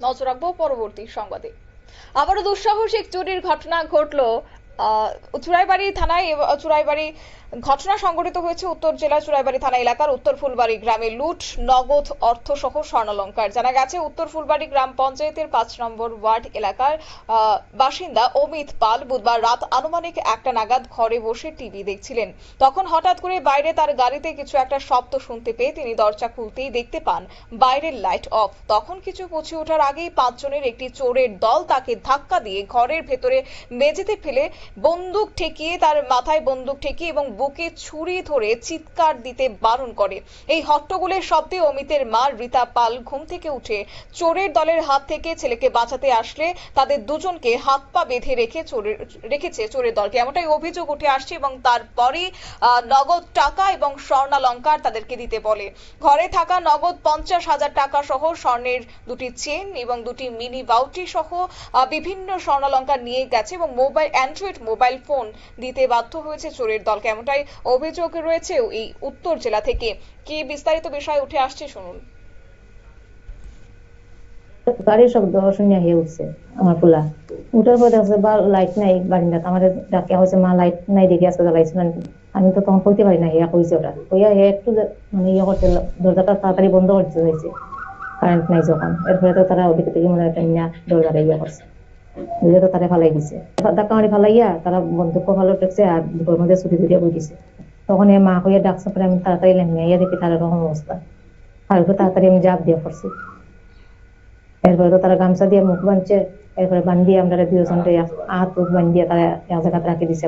নজর রাখবো পরবর্তী সংবাদে। আবারও দুঃসাহসিক চুরির ঘটনা ঘটলো চুরাইবাড়ি থানায়। চুরাইবাড়ি ঘটনা সংঘটিত হয়েছে উত্তর জেলা চুরাইবাড়ি থানা এলাকার উত্তর ফুলবাড়ি গ্রামে। লুট, নগদ অর্থ সহ স্বর্ণালংকার। জানা গেছে উত্তর ফুলবাড়ি গ্রাম পঞ্চায়েতের 5 নম্বর ওয়ার্ড এলাকার বাসিন্দা অমিত পাল বুধবার রাত আনুমানিক 1টা নাগাদ ঘরে বসে টিভি দেখছিলেন। তখন হঠাৎ করে বাইরে তার গাড়িতে কিছু একটা শব্দ শুনতে পেয়ে তিনি দরজা খুলতেই দেখতে পান বাইরের লাইট অফ। তখন কিছু পৌঁছে ওঠার আগেই 5 জনের একটি চোরের দল তাকে ধাক্কা দিয়ে ঘরের ভেতরে মেঝেতে ফেলে বন্দুক ঠেকিয়ে তার মাথায় বন্দুক ঠেকিয়ে এবং বুকে ছুরি ধরে চিৎকার দিতে বারণ করে। এই হট্টগোলের শব্দে অমিতের মা রীতা পাল ঘুম থেকে উঠে চোরের দলের হাত থেকে ছেলেকে বাঁচাতে আসলে তাদের দুজনকে হাত পা বেঁধে রেখেছে চোরের দলকে, এমনটাই অভিযোগ উঠে আসছে। এবং তারপরে নগদ টাকা এবং স্বর্ণালংকার তাদেরকে দিতে বলে। ঘরে থাকা নগদ 50,000 টাকা সহ স্বর্ণের 2টি চেন এবং 2টি মিনি বাউটি সহ বিভিন্ন স্বর্ণালংকার নিয়ে গেছে এবং অ্যান্ড্রয়েড মোবাইল ফোন দিতে বাধ্য হয়েছে চোরের দলকে, এমনটাই অভিযোগ রয়েছে এই উত্তর জেলা থেকে। কি বিস্তারিত বিষয় উঠে আসছে শুনুন। গাড়ির শব্দ শুনে হয়ে উঠছে আমার পোলা। উঠার পর দেখছে বা লাইট নাই বারিন্দাত। আমাদের ডাকে হয়েছে মা লাইট নাই দেখে আজকে জ্বালাইছে না। আমি তো তখন কইতে পারি না, হিয়া কইছে ওটা কইয়া হে একটু মানে ইয়ে করতে দরজাটা তাড়াতাড়ি বন্ধ করতে হয়েছে, কারেন্ট নাই যখন। এরপরে তো তারা ওদিকে থেকে মনে হয় দরজাটা ইয়ে করছে, বুঝে তো তারা ফালাই দিছে। ধাক্কা মারি ফালাইয়া তারা বন্দুক ভালো টেকছে আর দুটোর মধ্যে ছুটি ছুটিয়ে বই দিছে। তখন এ মা কইয়া ডাকছে, পরে আমি তাড়াতাড়ি লেমিয়া দেখি তার এরকম অবস্থা। আর তাড়াতাড়ি আমি জাপ দিয়ে পড়ছি। এরপরে তো তারা গামছা দিয়ে মুখ বাঁধছে, এরপরে বান্ধিয়ে আমরা দুজনকে হাত মুখ বান্ধিয়ে তারা এক জায়গাতে রাখি দিছে।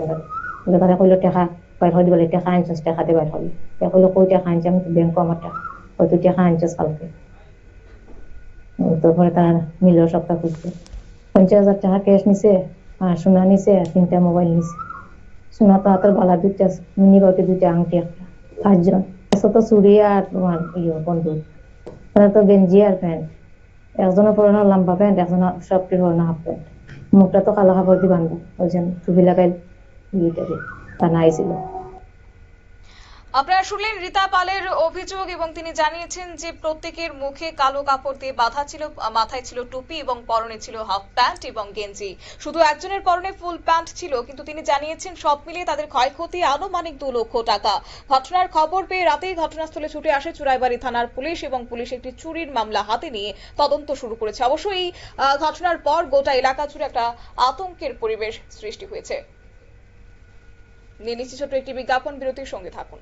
আমরা তারা কইলো টেকা বাইর করে দিবলে, টেকা আনছিস, টেকাতে বাইর হলি। কইলো কই টেকা আনছি, আমি ব্যাংক আমার টাকা হয়তো টেকা আনছিস কালকে। তারপরে তারা নিল সপ্তাহ খুঁজছে। 50,000 টাকা ক্যাশ নিছে আর সোনা নিছে আর 3টা মোবাইল নিছে। সোনা তো হাতের বালা 2টা, মিনি বাউটি 2টা, আংটি একটা। 5 জন তো চুরি আর তোমার বন্ধু। তারা তো গেঞ্জি আর প্যান্ট, একজনের পরনে লম্বা প্যান্ট, একজনের সবটির পরনে হাফ প্যান্ট। মুখটা তো কালো কাপড় দিয়ে বান্ধা, ওই জন্য টুপি লাগাই বানা আইছিল। আপনারা শুনলেন রীতা পালের অভিযোগ এবং তিনি জানিয়েছেন যে প্রত্যেকের মুখে কালো কাপড় দিয়ে বাঁধা ছিল, মাথায় ছিল টুপি এবং পরনে ছিল হাফ প্যান্ট এবং গেঞ্জি। শুধু একজনের পরনে ফুল প্যান্ট ছিল, কিন্তু তিনি জানিয়েছেন সব মিলিয়ে তাদের ক্ষয়ক্ষতি আনুমানিক 2 লক্ষ টাকা। ঘটনার খবর পেয়ে রাতেই ঘটনাস্থলে ছুটে আসে চুরাইবাড়ি থানার পুলিশ এবং পুলিশ একটি চুরির মামলা হাতে নিয়ে তদন্ত শুরু করেছে। অবশ্যই এই ঘটনার পর গোটা এলাকা জুড়ে একটা আতঙ্কের পরিবেশ সৃষ্টি হয়েছে। নিয়ে নিচ্ছি ছোট্ট একটি বিজ্ঞাপন বিরতির, সঙ্গে থাকুন।